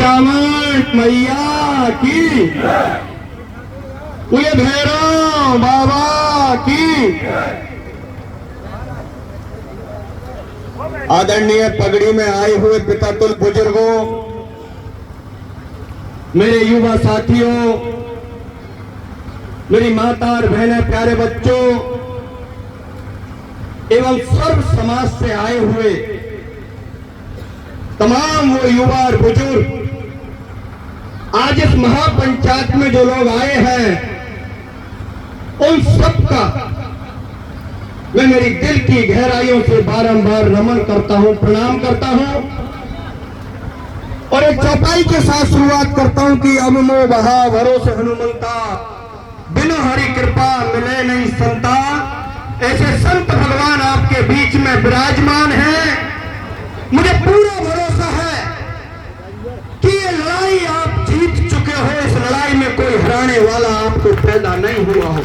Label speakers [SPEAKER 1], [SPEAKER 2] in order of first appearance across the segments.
[SPEAKER 1] चावट मैया की, बोले भैरव बाबा की। आदरणीय पगड़ी में आए हुए पितातुल बुजुर्गों, मेरे युवा साथियों, मेरी माता और बहनें, प्यारे बच्चों एवं सर्व समाज से आए हुए तमाम वो युवा और बुजुर्ग, आज इस महापंचायत में जो लोग आए हैं, उन सबका मैं मेरी दिल की गहराइयों से बारंबार नमन करता हूं, प्रणाम करता हूं और एक चौपाई के साथ शुरुआत करता हूं कि अब मो बहा भरोसे हनुमंता, बिनु हरि कृपा मिले नहीं संता। ऐसे संत भगवान आपके बीच में विराजमान हैं। मुझे पूरा भरोसा है कि ये लड़ाई आप जीत चुके हो। इस लड़ाई में कोई हराने वाला आपको पैदा नहीं हुआ हो।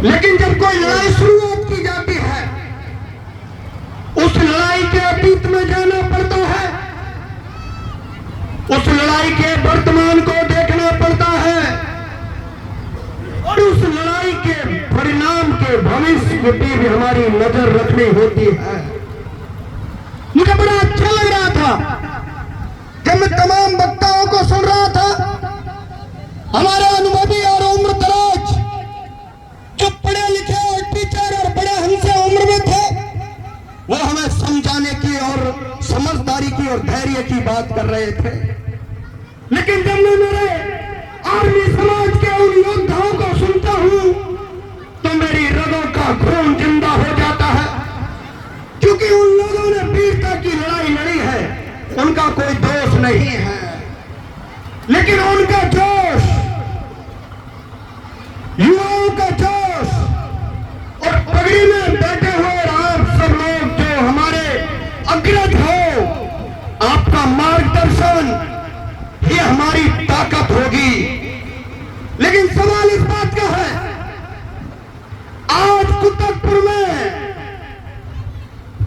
[SPEAKER 1] लेकिन जब कोई लड़ाई शुरुआत की जाती है, उस लड़ाई के अतीत में जाना पड़ता है, उस लड़ाई के वर्तमान को देखना पड़ता है और उस लड़ाई के परिणाम के भविष्य की भी हमारी नजर रखनी होती है। मुझे बड़ा अच्छा लग रहा था जब मैं तमाम वक्ताओं को सुन रहा था। हमारे अनुभवी और उम्र दराज जो पढ़े लिखे और टीचर और बड़े हमसे उम्र में थे, वो हमें समझाने की और समझदारी की और धैर्य की बात कर रहे थे। लेकिन जब मैं मेरे आर्मी समाज के उन योद्धाओं को सुनता हूं तो मेरी रगों का खून जिंदा हो जाता है, क्योंकि उन लोगों ने वीरता की लड़ाई लड़ी है, उनका कोई दोष नहीं है। लेकिन उनका जोश, युवाओं का जोश और पगड़ी में बैठे हुए आप सब लोग जो हमारे अग्रज हो, आपका मार्गदर्शन ये हमारी ताकत होगी। लेकिन सवाल इस बात का है, आज कुतुबपुर में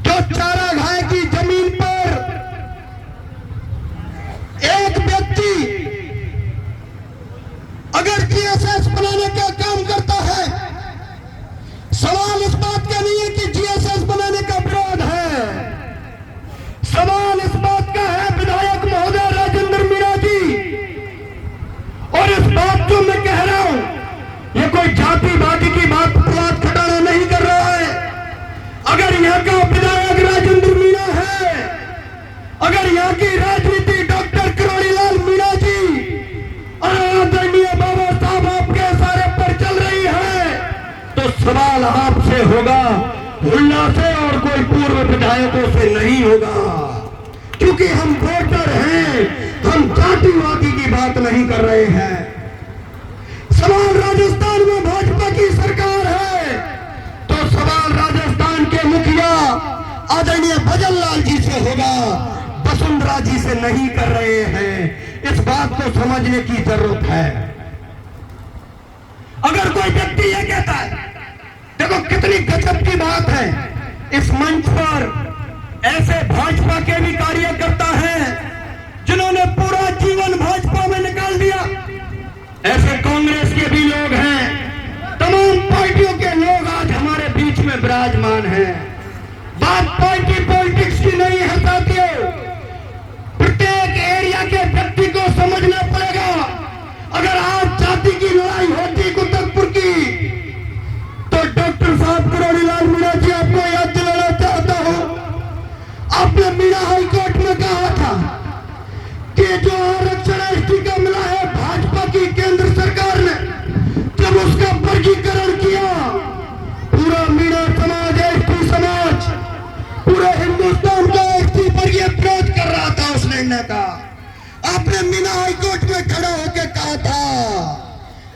[SPEAKER 1] जो चारागाह की जमीन पर एक व्यक्ति अगर जीएसएस बनाने का काम करता है, सवाल इस बात का नहीं है कि जीएसएस बनाने का विरोध है। सवाल इस बात का है विधायक महोदय राजेंद्र मीणा जी, और इस बात जो मैं कह रहा हूं ये कोई जातिवादी की बात खटाना नहीं कर रहा है। अगर यहाँ का विधायक राजेंद्र मीणा है, अगर यहाँ की राजनीति डॉक्टर किरोड़ीलाल मीणा जी और आदरणीय बाबा साहब आपके इशारे पर चल रही है, तो सवाल आपसे होगा, हुल्ला से और कोई पूर्व विधायकों से नहीं होगा, क्योंकि हम वोटर हैं, हम जातिवादी की बात नहीं कर रहे हैं। सवाल राजस्थान में भाजपा की सरकार है तो सवाल राजस्थान के मुखिया आदरणीय भजन लाल जी से होगा, वसुंधरा जी से नहीं कर रहे हैं। इस बात को समझने की जरूरत है। अगर कोई व्यक्ति ये कहता है, देखो कितनी गजब की बात है, इस मंच पर ऐसे भाजपा के भी कार्यकर्ता हैं जिन्होंने पूरा जीवन भाजपा में निकाल दिया, ऐसे कांग्रेस के भी लोग हैं, तमाम पार्टियों के लोग आज हमारे बीच में विराजमान हैं। बात पार्टी पॉलिटिक्स की नहीं है साथियों, प्रत्येक एरिया के व्यक्ति को समझना पड़ेगा। अगर आज जाति की लड़ाई होती कुतुबपुर की, तो डॉक्टर साहब किरोड़ीलाल मीणा जी आपको याद दिलाना चाहता हूं, आपने मीणा हाईकोर्ट में कहा था कि जो आरक्षण एसटी का मिला है भाजपा की केंद्र सरकार ने जब उसका वर्गीकरण किया, पूरा मीणा समाज, एसटी समाज, पूरे हिंदुस्तान का एसटी पर यह विरोध कर रहा था उस निर्णय का। आपने मीणा हाईकोर्ट में खड़ा होकर कहा था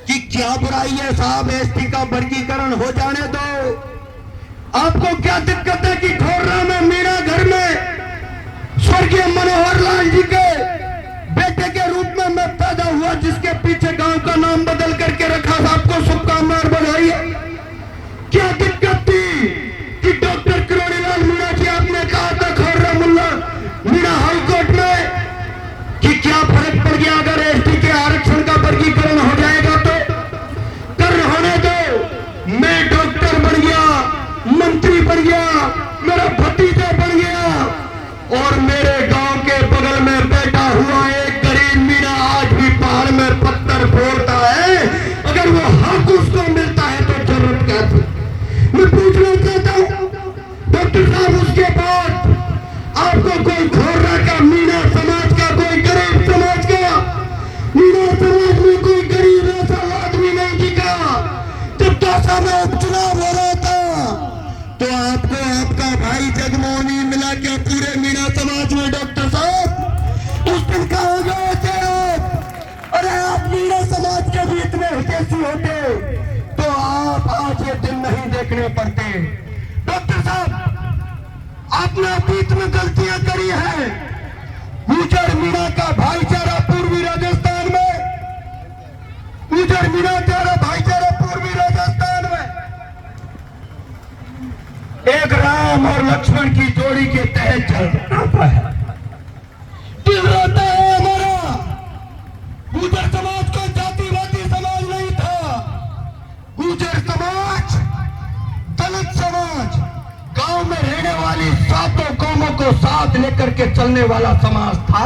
[SPEAKER 1] कि क्या बुराई है साहब, एसटी का वर्गीकरण हो जाने दो। आपको क्या दिक्कत है कि खोरना में मीणा घर में स्वर्गीय मनोहर लाल जी के बेटे के रूप में मैं पैदा हुआ, जिसके पीछे गांव का नाम बदल करके रखा। आपको शुभकामनाएं और बधाई। क्या दिक्कत थी कि डॉक्टर किरोड़ीलाल मीणा जी आपने कहा था खोरना मुल्ला देखने पड़ते। डॉक्टर साहब, आपने अतीत में गलतियां करी है। गुजर मीणा का भाईचारा पूर्वी राजस्थान में, गुजर मीणा तेरा भाईचारा पूर्वी राजस्थान में एक राम और लक्ष्मण की जोड़ी के तहत चल रहा है। दिल रोता है हमारा। गुजर समाज को जातिवादी समाज नहीं था। गुजर समाज दलित समाज, गांव में रहने वाली सातों कौमों को साथ लेकर के चलने वाला समाज था।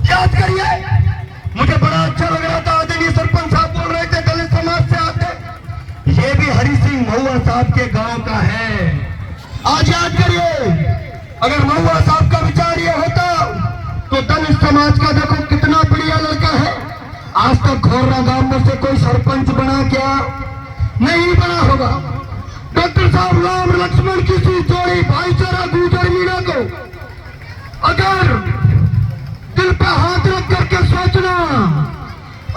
[SPEAKER 1] याद करिए, मुझे बड़ा अच्छा लग रहा था, आदरणीय सरपंच साहब बोल रहे थे दलित समाज से आते। ये भी हरि सिंह महुआ साहब के गांव का है। आज याद करिए, अगर महुआ साहब का विचार ये होता तो दलित समाज का देखो कितना बढ़िया लड़का है। आज तक घोर्रा गांव में से कोई सरपंच बना क्या? नहीं बना होगा। डॉक्टर साहब, राम लक्ष्मण की सी जोड़ी भाईचारा गुजर मीणा को अगर दिल पे हाथ रख करके सोचना,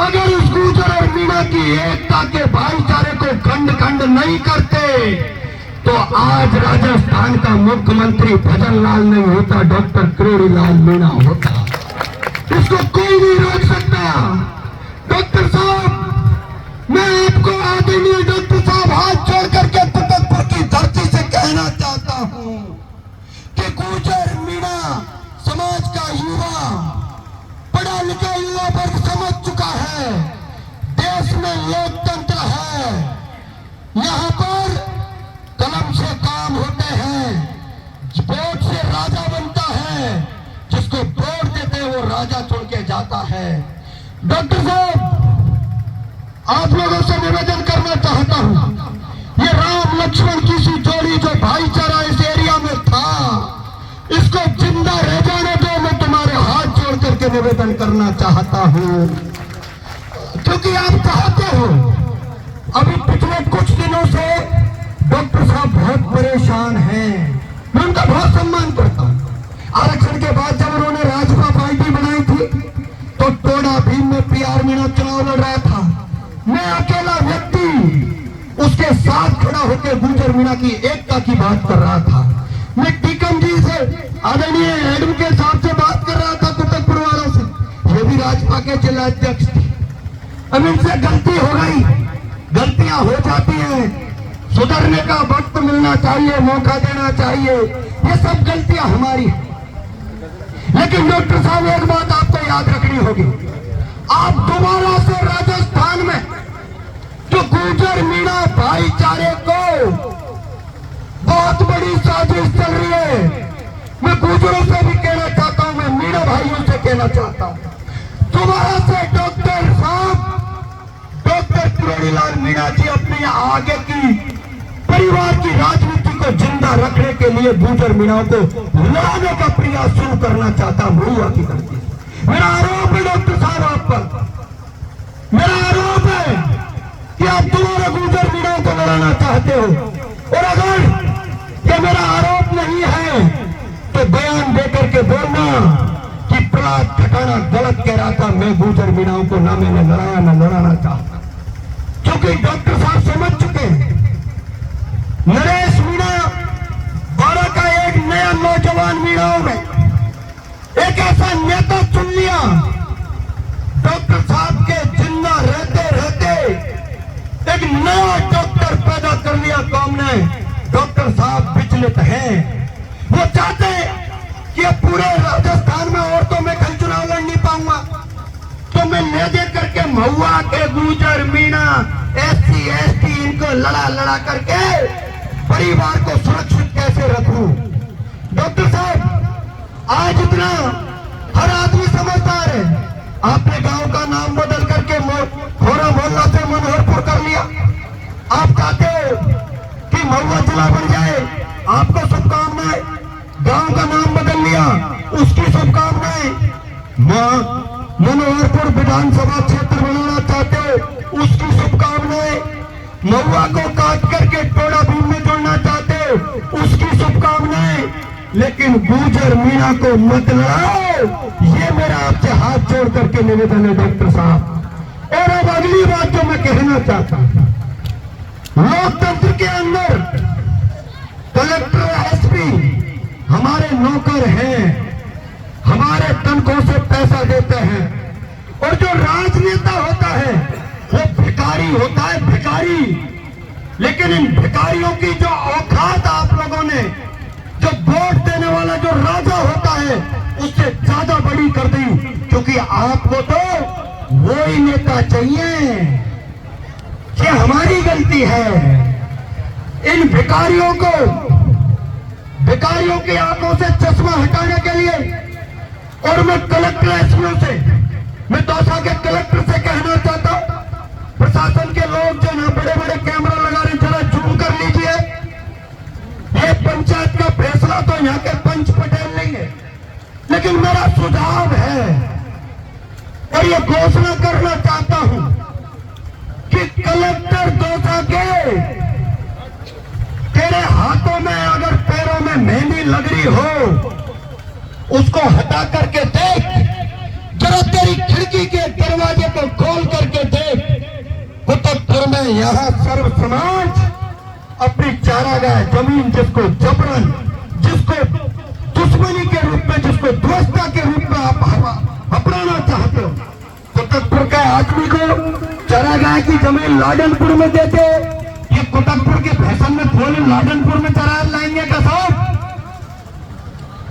[SPEAKER 1] अगर उस गुजर और मीणा की एकता के भाईचारे को खंड खंड नहीं करते तो आज राजस्थान का मुख्यमंत्री भजनलाल नहीं होता, डॉक्टर किरोड़ीलाल मीणा होता। इसको कोई नहीं रोक सकता। डॉक्टर साहब, मैं आपको आदरणीय डॉक्टर साहब हाथ जोड़ करके तख्तपुर की धरती से कहना चाहता हूं कि गुजर मीणा समाज का युवा, पढ़ा लिखा युवा वर्ग समझ चुका है देश में लोकतंत्र है। यहां पर कलम से काम होते हैं, वोट से राजा बनता है। जिसको वोट देते हैं वो राजा छोड़ के जाता है। डॉक्टर साहब, आप लोगों से निवेदन करना चाहता हूं, ये राम लक्ष्मण की सी जोड़ी जो भाईचारा इस एरिया में था, इसको जिंदा रह जाने दो। मैं तुम्हारे हाथ जोड़ करके निवेदन करना चाहता हूं, क्योंकि आप चाहते हो। अभी पिछले कुछ दिनों से डॉक्टर साहब बहुत परेशान हैं। मैं उनका बहुत सम्मान करता हूं। आरक्षण के बाद जब उन्होंने राजपा पार्टी बनाई थी तो टोडा भीम में पीआर मीणा चुनाव लड़ रहा था। मैं अकेला व्यक्ति उसके साथ खड़ा होकर गुजर मीणा की एकता की बात कर रहा था। मैं टीकम जी से, आदरणीय एडम के साहब से बात कर रहा था, कुतुबपुर वालों से। ये भी राजपा के जिला अध्यक्ष थे। अब इनसे गलती हो गई, गलतियां हो जाती हैं, सुधरने का वक्त मिलना चाहिए, मौका देना चाहिए। ये सब गलतियां हमारी हैं। लेकिन डॉक्टर साहब, एक बात आपको याद रखनी होगी, आप दोबारा से राजस्थान में जो गुजर मीणा भाईचारे को बहुत बड़ी साजिश चल रही है, मैं गुजरों से भी कहना चाहता हूं, मैं मीणा भाइयों से कहना चाहता हूं, दोबारा से डॉक्टर साहब, डॉक्टर किरोड़ीलाल मीणा जी अपनी आगे की परिवार की राजनीति को जिंदा रखने के लिए गुजर मीणा को लड़ाने का प्रयास शुरू करना चाहता महुआ की धरती से। मेरा आरोप है डॉक्टर साहब आप पर, मेरा आरोप है कि आप दोबारा गुजर मीणा को लड़ाना चाहते हो। और अगर ये मेरा आरोप नहीं है तो बयान देकर के बोलना कि प्रहलाद खटाना गलत कह रहा था। मैं गुजर मीणाओं को ना मैंने लड़ाया ना लड़ाना चाहता, क्योंकि डॉक्टर साहब समझ चुके हैं नरेश मीणा बारह का एक नया नौजवान मीणाओं में एक ऐसा नेता चुन लिया। डॉक्टर साहब के जिंदा रहते रहते एक नया डॉक्टर पैदा कर लिया कौम ने। डॉक्टर साहब विचलित हैं, वो चाहते कि पूरे राजस्थान में औरतों में कल चुनाव लड़ नहीं पाऊंगा तो मैं ले दे करके महुआ के गुजर मीणा SC ST इनको लड़ा लड़ा करके परिवार को सुरक्षित कैसे रखूं। डॉक्टर साहब, आज इतना हर आदमी समझदार है। आपने गांव का नाम बदल करके खोरा मोहल्ला से मनोहरपुर कर लिया। आप चाहते हो कि महुआ जिला बन जाए, आपको शुभकामनाएं। गांव का नाम बदल लिया, उसकी शुभकामनाएं। मनोहरपुर विधानसभा क्षेत्र बनाना चाहते हो, उसकी शुभकामनाएं। महुआ को काट करके टोडा भीम में जोड़ना चाहते हो, उसकी शुभकामनाएं। लेकिन गुजर मीणा को मत लड़ाओ, ये मेरा आपसे हाथ जोड़ करके निवेदन है डॉक्टर साहब। और अब अगली बात जो मैं कहना चाहता हूं, लोकतंत्र के अंदर कलेक्टर एसपी हमारे नौकर हैं, हमारे तनख्वाह से पैसा देते हैं, और जो राजनेता होता है वो भिखारी होता है, भिखारी। लेकिन इन भिखारियों की जो औकात आप लोगों ने, जो वोट देने वाला जो राजा होता है, उससे ज्यादा बड़ी कर दी, क्योंकि आपको तो वो ही नेता चाहिए। ये हमारी गलती है। इन भिखारियों को, भिखारियों की आंखों से चश्मा हटाने के लिए, और मैं कलेक्टर एसपीओ से, मैं दौसा के कलेक्टर से कहना चाहता हूं, प्रशासन के लोग जो ना बड़े बड़े कैमरा लगा रहे, जरा जूम कर लीजिए। ये पंचायत का फैसला तो यहाँ के पंच पटेल नहीं है, लेकिन मेरा सुझाव है और ये घोषणा करना चाहता हूं कि कलेक्टर दौसा के तेरे हाथों में अगर पैरों में मेहंदी लग रही हो, उसको हटा करके देख, जरा तेरी खिड़की के दरवाजे को खोल करके देख। कुतुबपुर में यहां सर्व समाज अपनी चारागाह जमीन, जिसको जबरन, जिसको दुश्मनी के रूप में, जिसको ध्वस्ता के रूप में आप अपनाना चाहते हो, कुतुबपुर के आदमी को चारागाह की जमीन लाडनपुर में देते, ये कुतुबपुर के फैशन में खोले लाडनपुर में चरा लाएंगे क्या साहब?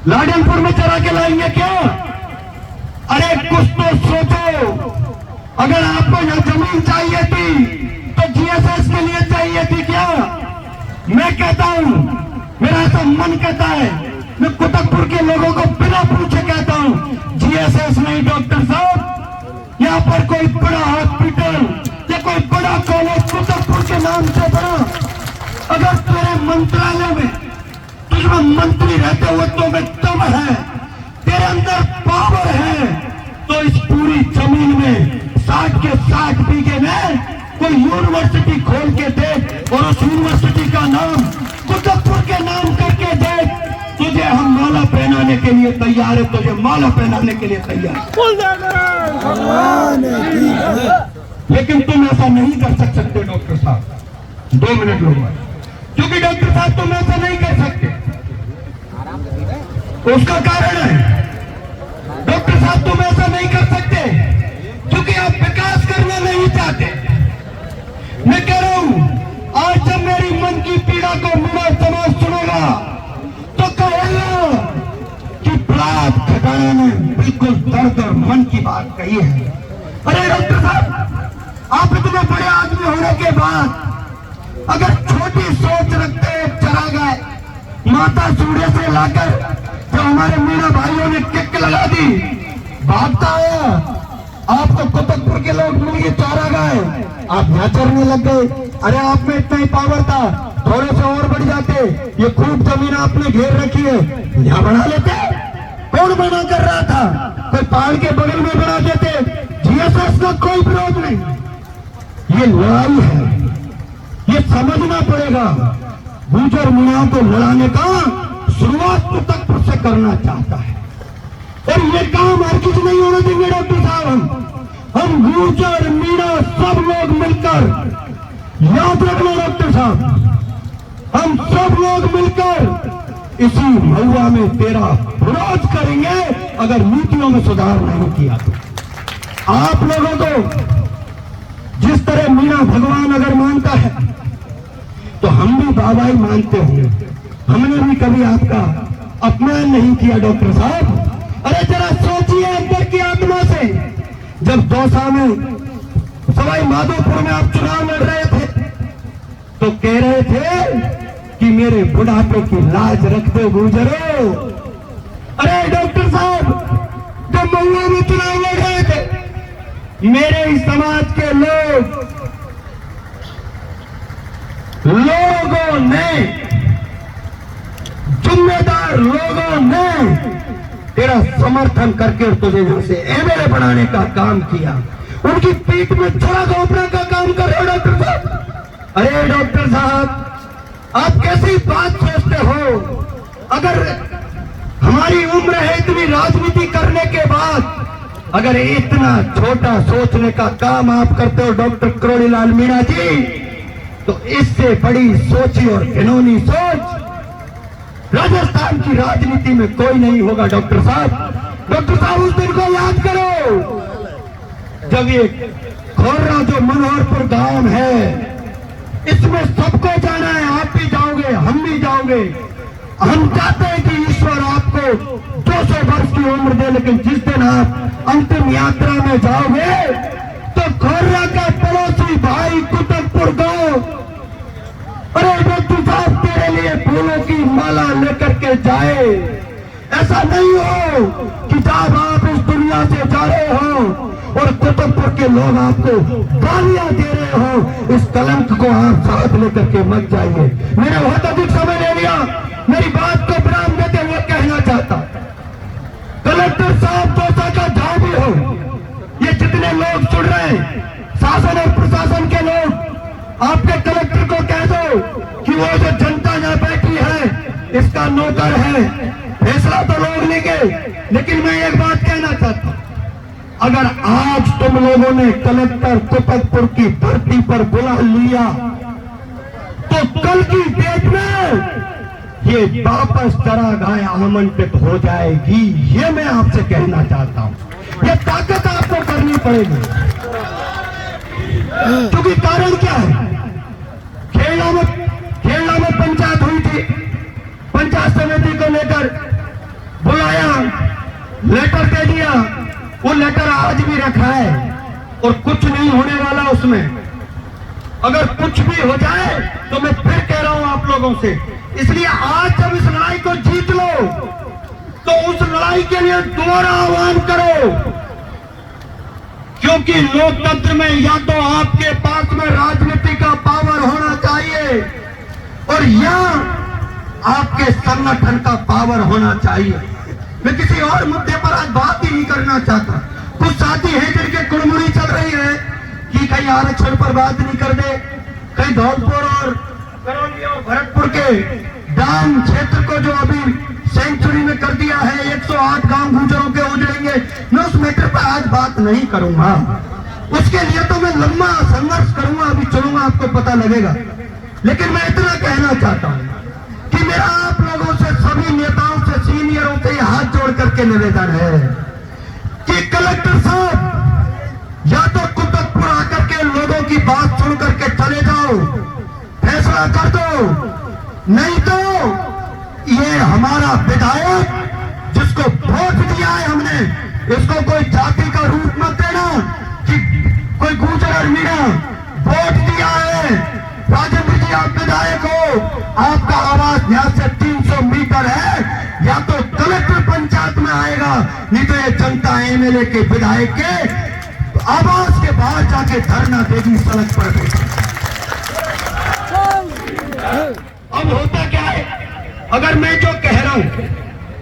[SPEAKER 1] लाडनपुर में चरा के लाएंगे क्या? अरे कुछ तो सोचो। अगर आपको यह जमीन चाहिए थी तो जीएसएस के लिए चाहिए थी क्या? मैं कहता हूं, मेरा ऐसा मन कहता है, मैं कुतुबपुर के लोगों को बिना पूछे कहता हूं, जीएसएस नहीं डॉक्टर साहब, यहाँ पर कोई बड़ा हॉस्पिटल या कोई बड़ा कॉलेज कुतुबपुर के नाम से बना, अगर तेरे मंत्रालय में, तुझमें मंत्री रहते हुए तो में दम है, तेरे अंदर पावर है, तो इस पूरी जमीन में 60 के 60 बीघे में कोई यूनिवर्सिटी खोल के दे, और उस यूनिवर्सिटी का नाम कुतुबपुर के नाम करके दे। तुझे हम माला पहनाने के लिए तैयार है, तुझे माला पहनाने के लिए तैयार। लेकिन तुम ऐसा नहीं कर सकते डॉक्टर साहब। 2 मिनट लोग, क्योंकि डॉक्टर साहब तुम ऐसा नहीं कर सकते। उसका कारण है डॉक्टर साहब, तुम ऐसा नहीं कर सकते क्योंकि आप विकास करना नहीं चाहते। मैं कह रहा हूं, आज जब मेरी मन की पीड़ा को मेरा समाज सुनेगा तो कहेगा कि ब्लाक खटाना ने बिल्कुल दर्द और मन की बात कही है। अरे डॉक्टर साहब, आप इतने बड़े आदमी होने के बाद अगर छोटी सोच रखते चला गए, माता सूर्य से लाकर जो हमारे मीणा भाइयों ने किक लगा दी, भागता आया, आपको कुतुबपुर के लोग मिल गए चारागाह, आप यहाँ चढ़ने लग गए। अरे आप में इतना ही पावर था, थोड़े से और बढ़ जाते, ये खूब जमीन आपने घेर रखी है, यहाँ बना लेते। कौन बना कर रहा था? कोई पहाड़ के बगल में बना देते, जीएसएस का कोई विरोध नहीं। ये लड़ाई है, ये समझना पड़ेगा। गुर्जर मीणा को लड़ाने का शुरुआत कुतुबपुर से करना चाहता है, और ये काम हर किसी नहीं होना देंगे डॉक्टर साहब। हम गुर्जर मीणा सब लोग मिलकर, याद रखना डॉक्टर साहब, हम सब लोग मिलकर इसी महुआ में तेरा विरोध करेंगे अगर नीतियों में सुधार नहीं किया तो। आप लोगों को जिस तरह मीणा भगवान अगर मानता है तो हम भी बाबा ही मानते होंगे। हमने भी कभी आपका अपमान नहीं किया डॉक्टर साहब। अरे जरा सोचिए अंदर की आत्मा से, जब दौसा में, सवाई माधोपुर में आप चुनाव लड़ रहे थे तो कह रहे थे कि मेरे बुढ़ापे की लाज रख दो गुर्जरों। अरे डॉक्टर साहब, जब महुआ में चुनाव लड़ रहे थे, मेरे ही समाज के लोगों ने, जिम्मेदार लोगों ने तेरा समर्थन करके तुझे यहां से एमएलए बनाने का काम किया। उनकी पीठ में छुरा घोंपने का काम कर रहे हो डॉक्टर साहब। अरे डॉक्टर साहब, आप कैसी बात सोचते हो? अगर हमारी उम्र है इतनी राजनीति करने के बाद, अगर इतना छोटा सोचने का काम आप करते हो डॉक्टर करोड़ीलाल मीणा जी, तो इससे बड़ी सोची और घिनौनी सोच राजस्थान की राजनीति में कोई नहीं होगा। डॉक्टर साहब उस दिन को याद करो जब ये खोर्रा जो मनोहरपुर गांव है, इसमें सबको जाना है। आप भी जाओगे, हम भी जाओगे। हम चाहते हैं कि ईश्वर आपको 200 वर्ष की उम्र दे, लेकिन जिस दिन आप अंतिम यात्रा में जाओगे तो खोर्रा का पड़ोसी भाई कुतुबपुर गांव, अरे डॉक्टर साहब तेरे लिए फूलों की माला लेकर के जाए। ऐसा नहीं हो कि जब आप इस दुनिया से जा रहे हो और कुतुबपुर के लोग आपको गालियां दे रहे हो, इस कलंक को आप साथ लेकर के मत जाइए। मैंने बहुत अधिक समय ले लिया, मेरी बात को विराम देते हुए कहना चाहता, कलेक्टर साहब जैसा का जहां भी हो, ये जितने लोग सुन रहे हैं, शासन और प्रशासन के लोग, आपके कलेक्टर को कह दो कि वो जो जनता यहाँ बैठी है इसका नौकर है। फैसला तो लोग लेंगे, लेकिन मैं एक बात कहना चाहता हूं, अगर आज तुम लोगों ने कलेक्टर कुतुबपुर की धरती पर बुला लिया तो कल की डेट में ये वापस चरागाह आमंत्रित हो जाएगी। ये मैं आपसे कहना चाहता हूं। ये ताकत आपको करनी पड़ेगी, क्योंकि कारण क्या है, खेड़ा में पंचायत हुई थी, पंचायत समिति को लेकर बुलाया, लेटर दे दिया, वो लेटर आज भी रखा है और कुछ नहीं होने वाला उसमें। अगर कुछ भी हो जाए तो मैं फिर कह रहा हूं आप लोगों से, इसलिए आज जब इस लड़ाई को जीत लो तो उस लड़ाई के लिए दोबारा आह्वान करो, क्योंकि लोकतंत्र में या तो आपके पास में राजनीति का पावर होना चाहिए और या आपके संगठन का पावर होना चाहिए। मैं किसी और मुद्दे पर आज बात ही नहीं करना चाहता। कुछ साथी हैं जिनके कुड़मुड़ी चल रही है कि कहीं आरक्षण पर बात नहीं कर दे, कहीं धौलपुर और करौली और भरतपुर के डांग क्षेत्र को जो अभी सेंचुरी में कर दिया है, 108 गांव गुजरों के उजड़ेंगे, मैं उस मैटर पर आज बात नहीं करूंगा। उसके लिए तो मैं लंबा संघर्ष करूंगा, अभी चलूंगा, आपको पता लगेगा। लेकिन मैं इतना कहना चाहता हूं कि मेरा आप लोगों से, सभी नेताओं से, सीनियरों से हाथ जोड़ करके निवेदन है कि कलेक्टर साहब या तो कुतुबपुर आकर के लोगों की बात सुन करके चले जाओ, फैसला कर दो, नहीं तो ये हमारा विधायक जिसको वोट दिया है हमने, इसको कोई जाति का रूप मत देना कि कोई गुजर और मीरा वोट दिया है। राजेंद्र जी आप विधायक हो, आपका आवास यहाँ से 300 मीटर है, या तो कलेक्टर पंचायत में आएगा, नहीं तो ये जनता एमएलए के विधायक के आवास के बाहर जाके धरना देगी सड़क पर। अब होता क्या है, अगर मैं जो कह रहा हूं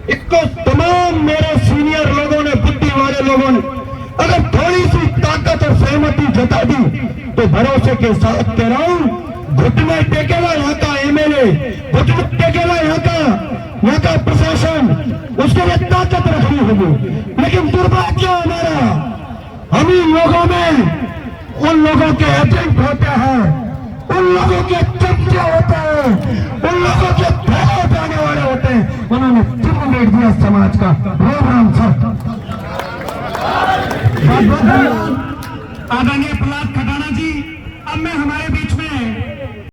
[SPEAKER 1] इसको तमाम मेरे सीनियर लोगों ने, बुद्धि वाले लोगों ने अगर थोड़ी सी ताकत और सहमति जता दी तो भरोसे के साथ कह रहा हूं, घुटने टेकेगा यहाँ का एमएलए, घुटने टेकेगा यहाँ का प्रशासन, उसके लिए ताकत रखनी होगी। लेकिन दुर्भाग्य हमारा, हम ही लोगों में उन लोगों के एजेंट होते हैं, उन लोगों के चमचे होते हैं